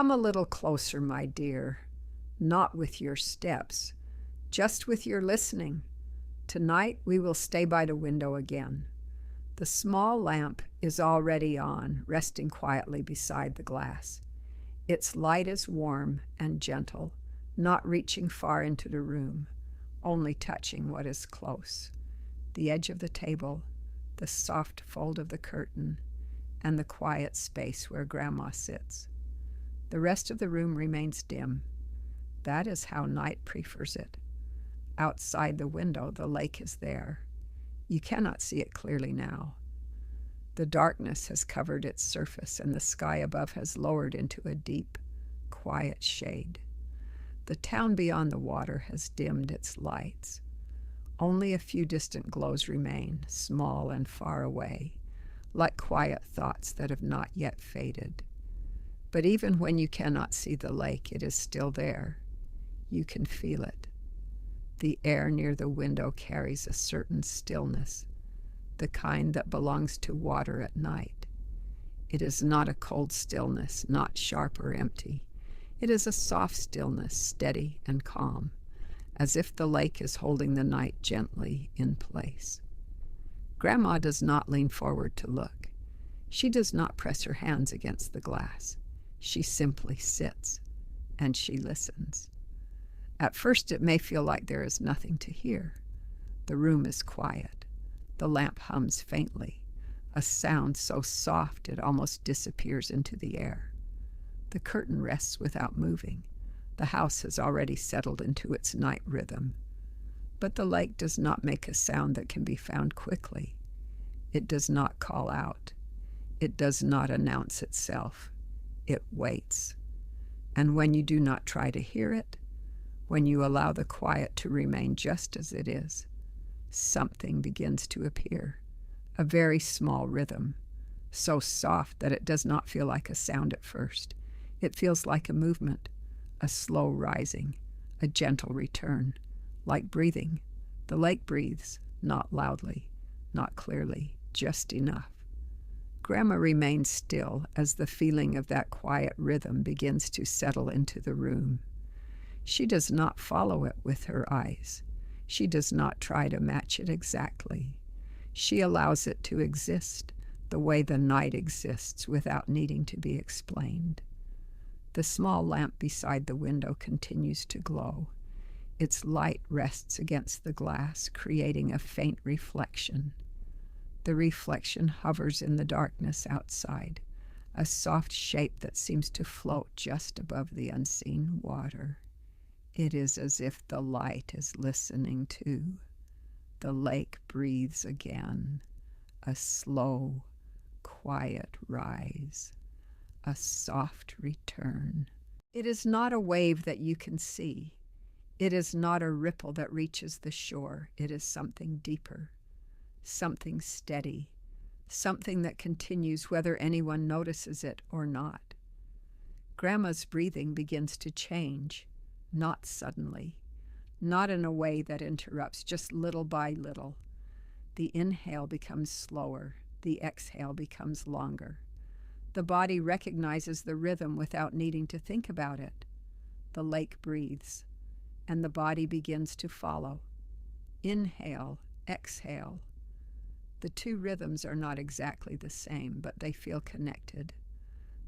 Come a little closer, my dear, not with your steps, just with your listening. Tonight we will stay by the window again. The small lamp is already on, resting quietly beside the glass. Its light is warm and gentle, not reaching far into the room, only touching what is close. The edge of the table, the soft fold of the curtain, and the quiet space where Grandma sits. The rest of the room remains dim. That is how night prefers it. Outside the window, the lake is there. You cannot see it clearly now. The darkness has covered its surface, and the sky above has lowered into a deep, quiet shade. The town beyond the water has dimmed its lights. Only a few distant glows remain, small and far away, like quiet thoughts that have not yet faded. But even when you cannot see the lake, it is still there. You can feel it. The air near the window carries a certain stillness, the kind that belongs to water at night. It is not a cold stillness, not sharp or empty. It is a soft stillness, steady and calm, as if the lake is holding the night gently in place. Grandma does not lean forward to look. She does not press her hands against the glass. She simply sits, and she listens. At first it may feel like there is nothing to hear. The room is quiet. The lamp hums faintly, a sound so soft it almost disappears into the air. The curtain rests without moving. The house has already settled into its night rhythm. But the lake does not make a sound that can be found quickly. It does not call out. It does not announce itself. It waits. And when you do not try to hear it, when you allow the quiet to remain just as it is, something begins to appear, a very small rhythm, so soft that it does not feel like a sound at first. It feels like a movement, a slow rising, a gentle return, like breathing. The lake breathes, not loudly, not clearly, just enough. Grandma remains still as the feeling of that quiet rhythm begins to settle into the room. She does not follow it with her eyes. She does not try to match it exactly. She allows it to exist the way the night exists without needing to be explained. The small lamp beside the window continues to glow. Its light rests against the glass, creating a faint reflection. The reflection hovers in the darkness outside, a soft shape that seems to float just above the unseen water. It is as if the light is listening too. The lake breathes again, a slow, quiet rise, a soft return. It is not a wave that you can see. It is not a ripple that reaches the shore. It is something deeper, something steady, something that continues whether anyone notices it or not. Grandma's breathing begins to change, not suddenly, not in a way that interrupts, just little by little. The inhale becomes slower, the exhale becomes longer. The body recognizes the rhythm without needing to think about it. The lake breathes, and the body begins to follow. Inhale, exhale. The two rhythms are not exactly the same, but they feel connected.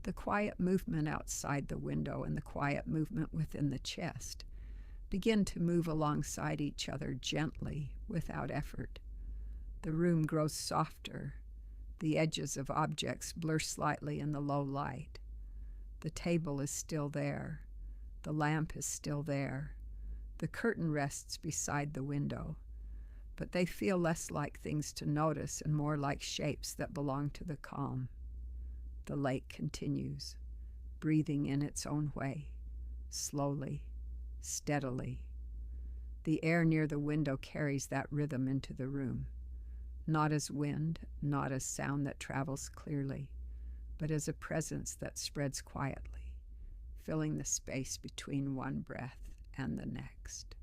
The quiet movement outside the window and the quiet movement within the chest begin to move alongside each other gently, without effort. The room grows softer. The edges of objects blur slightly in the low light. The table is still there. The lamp is still there. The curtain rests beside the window. But they feel less like things to notice and more like shapes that belong to the calm. The lake continues, breathing in its own way, slowly, steadily. The air near the window carries that rhythm into the room, not as wind, not as sound that travels clearly, but as a presence that spreads quietly, filling the space between one breath and the next.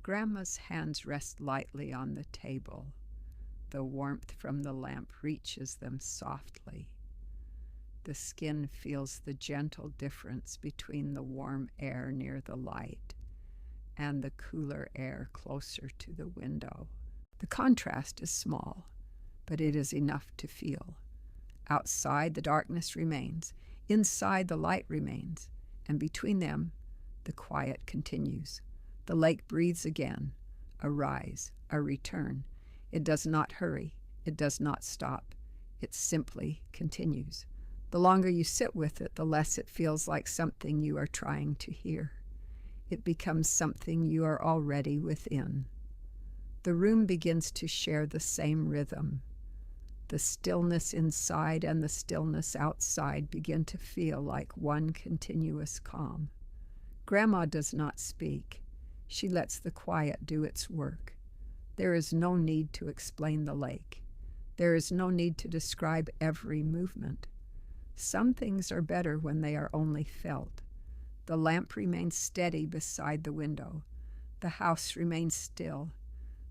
Grandma's hands rest lightly on the table. The warmth from the lamp reaches them softly. The skin feels the gentle difference between the warm air near the light and the cooler air closer to the window. The contrast is small, but it is enough to feel. Outside, the darkness remains. Inside, the light remains. And between them, the quiet continues. The lake breathes again, a rise, a return. It does not hurry. It does not stop. It simply continues. The longer you sit with it, the less it feels like something you are trying to hear. It becomes something you are already within. The room begins to share the same rhythm. The stillness inside and the stillness outside begin to feel like one continuous calm. Grandma does not speak. She lets the quiet do its work. There is no need to explain the lake. There is no need to describe every movement. Some things are better when they are only felt. The lamp remains steady beside the window. The house remains still.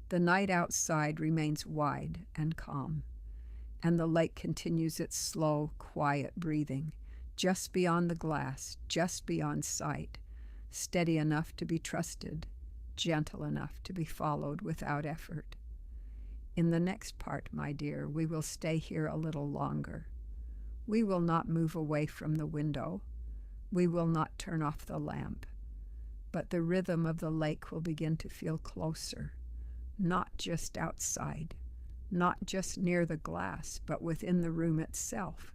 The night outside remains wide and calm. And the lake continues its slow, quiet breathing, just beyond the glass, just beyond sight, steady enough to be trusted, gentle enough to be followed without effort. In the next part, my dear, we will stay here a little longer. We will not move away from the window. We will not turn off the lamp. But the rhythm of the lake will begin to feel closer, not just outside, not just near the glass, but within the room itself,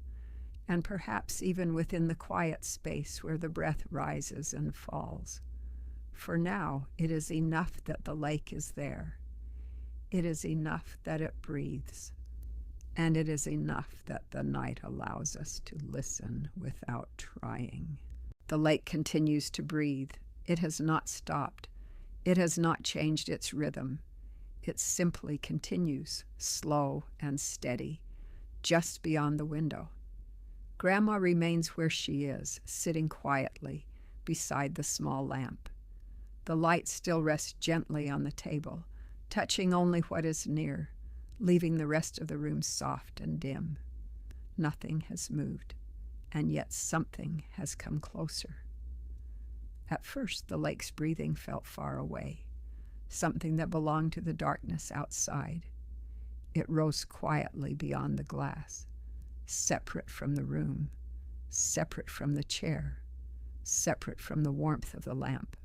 and perhaps even within the quiet space where the breath rises and falls. For now, it is enough that the lake is there. It is enough that it breathes. And it is enough that the night allows us to listen without trying. The lake continues to breathe. It has not stopped. It has not changed its rhythm. It simply continues, slow and steady, just beyond the window. Grandma remains where she is, sitting quietly beside the small lamp. The light still rests gently on the table, touching only what is near, leaving the rest of the room soft and dim. Nothing has moved, and yet something has come closer. At first, the lake's breathing felt far away, something that belonged to the darkness outside. It rose quietly beyond the glass, separate from the room, separate from the chair, separate from the warmth of the lamp.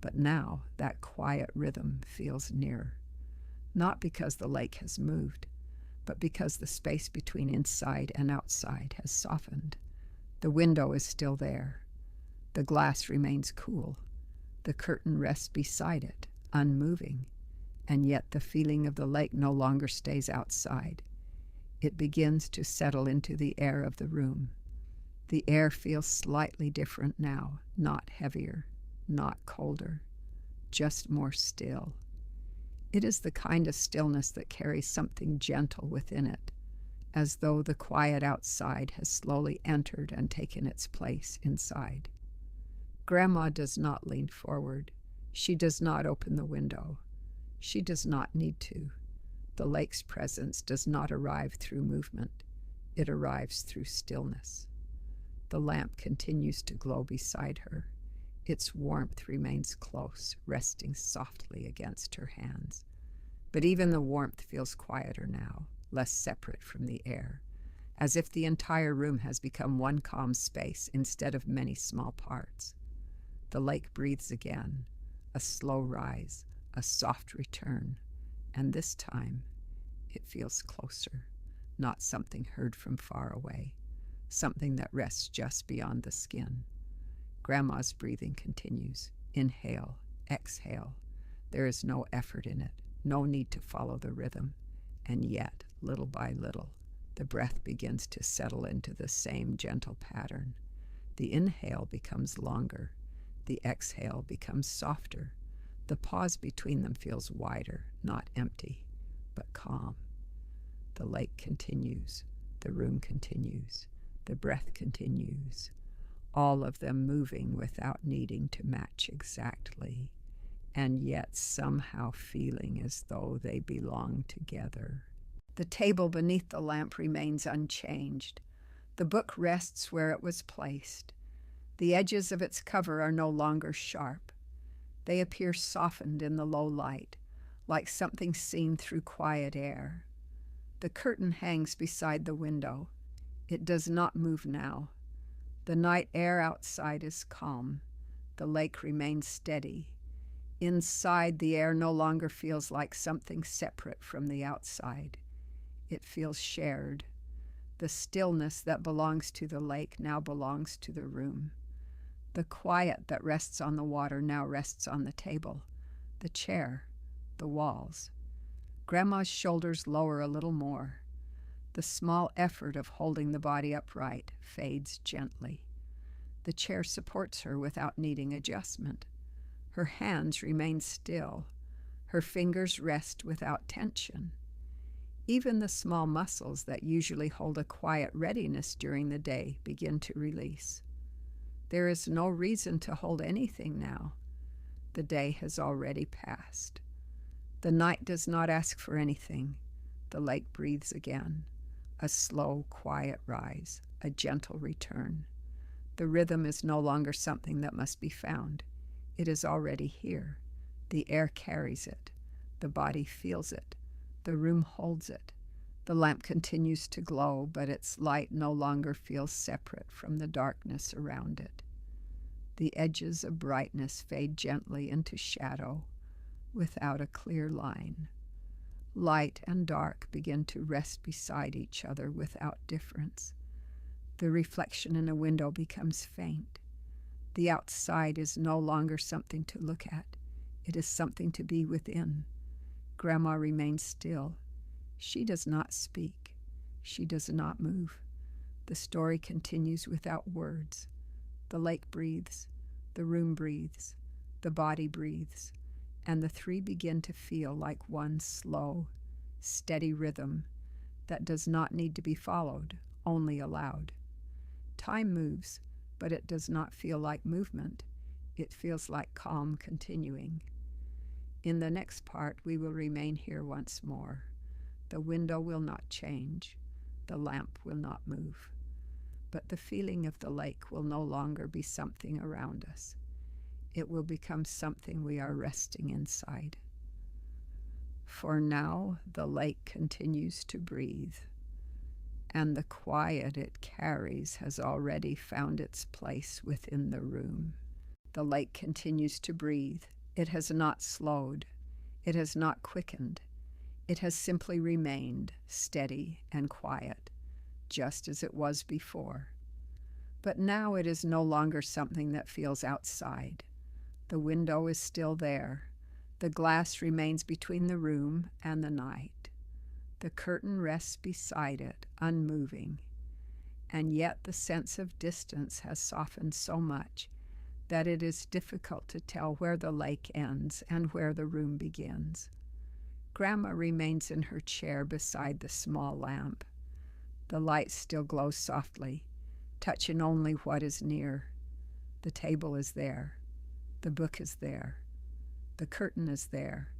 But now that quiet rhythm feels nearer, not because the lake has moved, but because the space between inside and outside has softened. The window is still there. The glass remains cool. The curtain rests beside it, unmoving, and yet the feeling of the lake no longer stays outside. It begins to settle into the air of the room. The air feels slightly different now, not heavier, not colder, just more still. It is the kind of stillness that carries something gentle within it, as though the quiet outside has slowly entered and taken its place inside. Grandma does not lean forward. She does not open the window. She does not need to. The lake's presence does not arrive through movement. It arrives through stillness. The lamp continues to glow beside her. Its warmth remains close, resting softly against her hands. But even the warmth feels quieter now, less separate from the air, as if the entire room has become one calm space instead of many small parts. The lake breathes again, a slow rise, a soft return, and this time it feels closer, not something heard from far away, something that rests just beyond the skin. Grandma's breathing continues. Inhale, exhale. There is no effort in it, no need to follow the rhythm. And yet, little by little, the breath begins to settle into the same gentle pattern. The inhale becomes longer. The exhale becomes softer. The pause between them feels wider, not empty, but calm. The lake continues. The room continues. The breath continues. All of them moving without needing to match exactly, and yet somehow feeling as though they belong together. The table beneath the lamp remains unchanged. The book rests where it was placed. The edges of its cover are no longer sharp. They appear softened in the low light, like something seen through quiet air. The curtain hangs beside the window. It does not move now. The night air outside is calm. The lake remains steady. Inside, the air no longer feels like something separate from the outside. It feels shared. The stillness that belongs to the lake now belongs to the room. The quiet that rests on the water now rests on the table, the chair, the walls. Grandma's shoulders lower a little more. The small effort of holding the body upright fades gently. The chair supports her without needing adjustment. Her hands remain still. Her fingers rest without tension. Even the small muscles that usually hold a quiet readiness during the day begin to release. There is no reason to hold anything now. The day has already passed. The night does not ask for anything. The lake breathes again. A slow, quiet rise, a gentle return. The rhythm is no longer something that must be found. It is already here. The air carries it. The body feels it. The room holds it. The lamp continues to glow, but its light no longer feels separate from the darkness around it. The edges of brightness fade gently into shadow without a clear line. Light and dark begin to rest beside each other without difference. The reflection in a window becomes faint. The outside is no longer something to look at. It is something to be within. Grandma remains still. She does not speak. She does not move. The story continues without words. The lake breathes. The room breathes. The body breathes. And the three begin to feel like one slow, steady rhythm that does not need to be followed, only allowed. Time moves, but it does not feel like movement. It feels like calm continuing. In the next part, we will remain here once more. The window will not change. The lamp will not move. But the feeling of the lake will no longer be something around us. It will become something we are resting inside. For now, the lake continues to breathe, and the quiet it carries has already found its place within the room. The lake continues to breathe. It has not slowed. It has not quickened. It has simply remained steady and quiet, just as it was before. But now it is no longer something that feels outside. The window is still there. The glass remains between the room and the night. The curtain rests beside it, unmoving. And yet the sense of distance has softened so much that it is difficult to tell where the lake ends and where the room begins. Grandma remains in her chair beside the small lamp. The light still glows softly, touching only what is near. The table is there. The book is there. The curtain is there.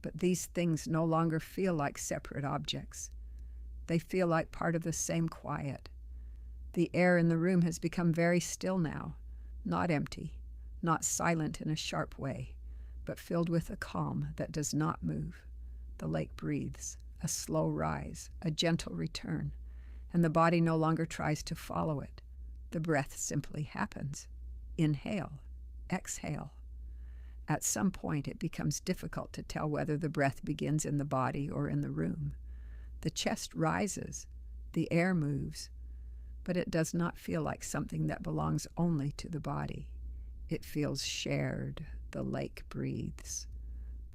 But these things no longer feel like separate objects. They feel like part of the same quiet. The air in the room has become very still now, not empty, not silent in a sharp way, but filled with a calm that does not move. The lake breathes, a slow rise, a gentle return, and the body no longer tries to follow it. The breath simply happens. Inhale, exhale. At some point, it becomes difficult to tell whether the breath begins in the body or in the room. The chest rises, the air moves, but it does not feel like something that belongs only to the body. It feels shared. The lake breathes.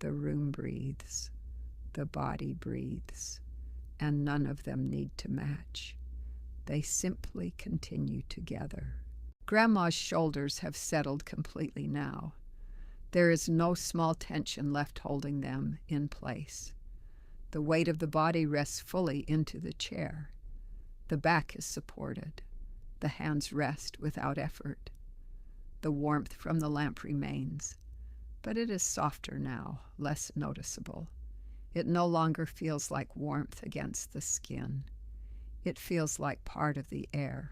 The room breathes. The body breathes. And none of them need to match. They simply continue together. Grandma's shoulders have settled completely now. There is no small tension left holding them in place. The weight of the body rests fully into the chair. The back is supported. The hands rest without effort. The warmth from the lamp remains, but it is softer now, less noticeable. It no longer feels like warmth against the skin. It feels like part of the air.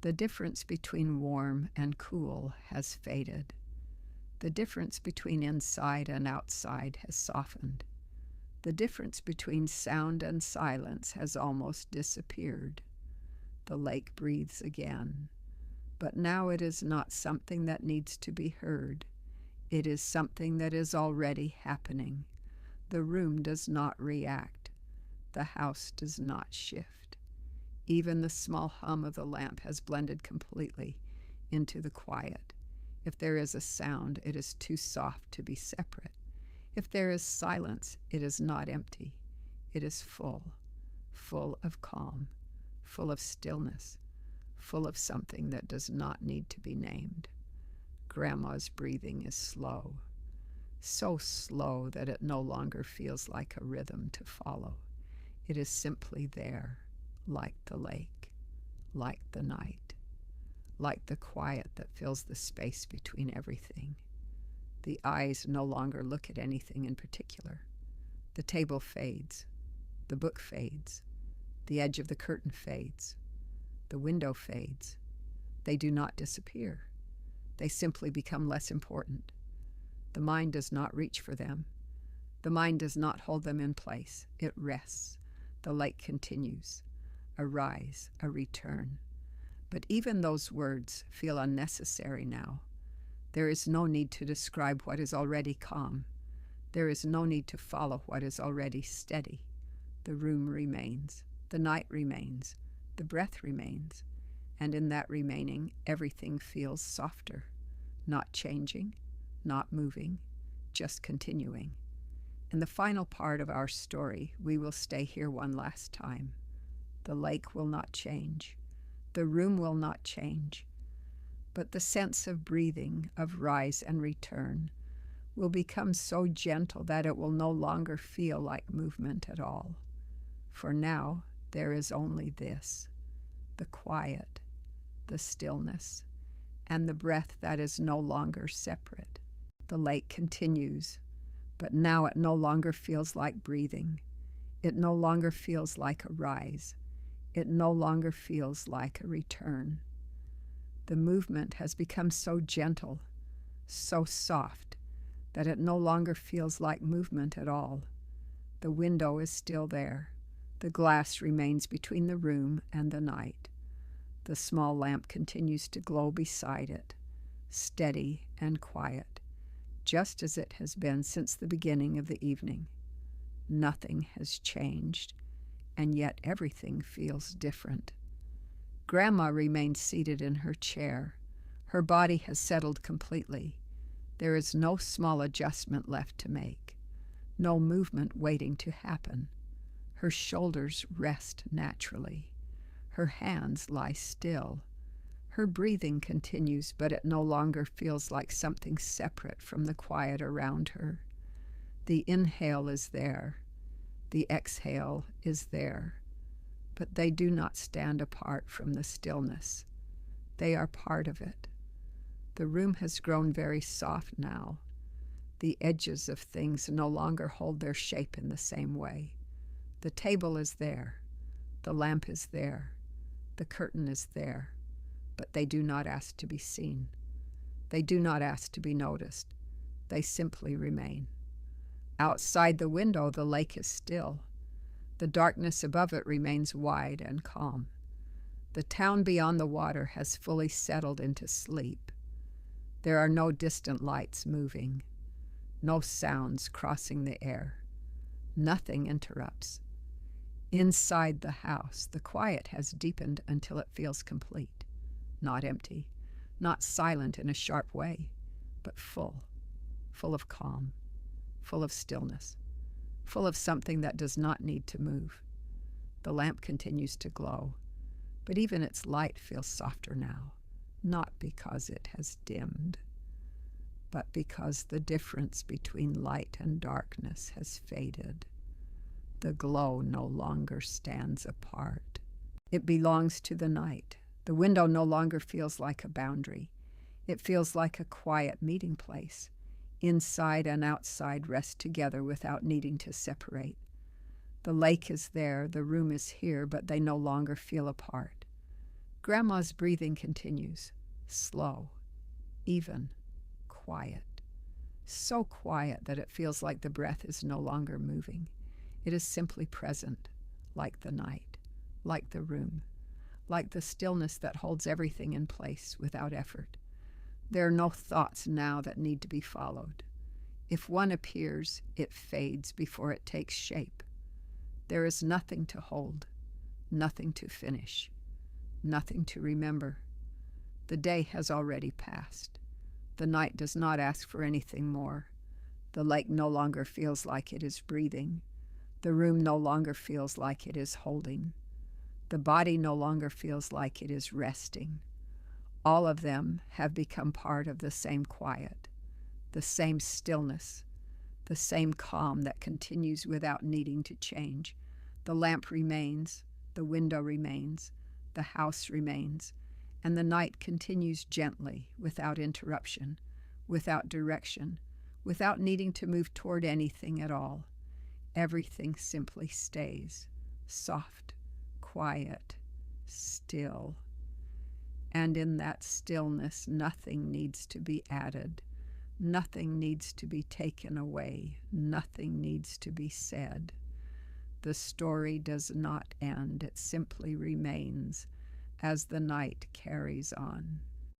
The difference between warm and cool has faded. The difference between inside and outside has softened. The difference between sound and silence has almost disappeared. The lake breathes again, but now it is not something that needs to be heard. It is something that is already happening. The room does not react. The house does not shift. Even the small hum of the lamp has blended completely into the quiet. If there is a sound, it is too soft to be separate. If there is silence, it is not empty. It is full of calm, full of stillness, full of something that does not need to be named. Grandma's breathing is slow, so slow that it no longer feels like a rhythm to follow. It is simply there, like the lake, like the night, like the quiet that fills the space between everything. The eyes no longer look at anything in particular. The table fades. The book fades. The edge of the curtain fades. The window fades. They do not disappear. They simply become less important. The mind does not reach for them. The mind does not hold them in place. It rests. The lake continues. A rise, a return. But even those words feel unnecessary now. There is no need to describe what is already calm. There is no need to follow what is already steady. The room remains. The night remains. The breath remains. And in that remaining, everything feels softer. Not changing, not moving, just continuing. In the final part of our story, we will stay here one last time. The lake will not change. The room will not change. But the sense of breathing, of rise and return, will become so gentle that it will no longer feel like movement at all. For now, there is only this, the quiet, the stillness, and the breath that is no longer separate. The lake continues, but now it no longer feels like breathing. It no longer feels like a rise. It no longer feels like a return. The movement has become so gentle, so soft, that it no longer feels like movement at all. The window is still there. The glass remains between the room and the night. The small lamp continues to glow beside it, steady and quiet, just as it has been since the beginning of the evening. Nothing has changed, and yet everything feels different. Grandma remains seated in her chair. Her body has settled completely. There is no small adjustment left to make, no movement waiting to happen. Her shoulders rest naturally. Her hands lie still. Her breathing continues, but it no longer feels like something separate from the quiet around her. The inhale is there. The exhale is there. But they do not stand apart from the stillness. They are part of it. The room has grown very soft now. The edges of things no longer hold their shape in the same way. The table is there. The lamp is there. The curtain is there. But they do not ask to be seen. They do not ask to be noticed. They simply remain. Outside the window, the lake is still. The darkness above it remains wide and calm. The town beyond the water has fully settled into sleep. There are no distant lights moving, no sounds crossing the air. Nothing interrupts. Inside the house, the quiet has deepened until it feels complete, not empty, not silent in a sharp way, but full of calm, full of stillness, full of something that does not need to move. The lamp continues to glow, but even its light feels softer now, not because it has dimmed, but because the difference between light and darkness has faded. The glow no longer stands apart. It belongs to the night. The window no longer feels like a boundary. It feels like a quiet meeting place. Inside and outside rest together without needing to separate. The lake is there, the room is here, but they no longer feel apart. Grandma's breathing continues, slow, even, quiet. So quiet that it feels like the breath is no longer moving. It is simply present, like the night, like the room, like the stillness that holds everything in place without effort. There are no thoughts now that need to be followed. If one appears, it fades before it takes shape. There is nothing to hold, nothing to finish, nothing to remember. The day has already passed. The night does not ask for anything more. The lake no longer feels like it is breathing. The room no longer feels like it is holding. The body no longer feels like it is resting. All of them have become part of the same quiet, the same stillness, the same calm that continues without needing to change. The lamp remains, the window remains, the house remains, and the night continues gently, without interruption, without direction, without needing to move toward anything at all. Everything simply stays, soft, quiet, still. And in that stillness, nothing needs to be added. Nothing needs to be taken away. Nothing needs to be said. The story does not end. It simply remains as the night carries on.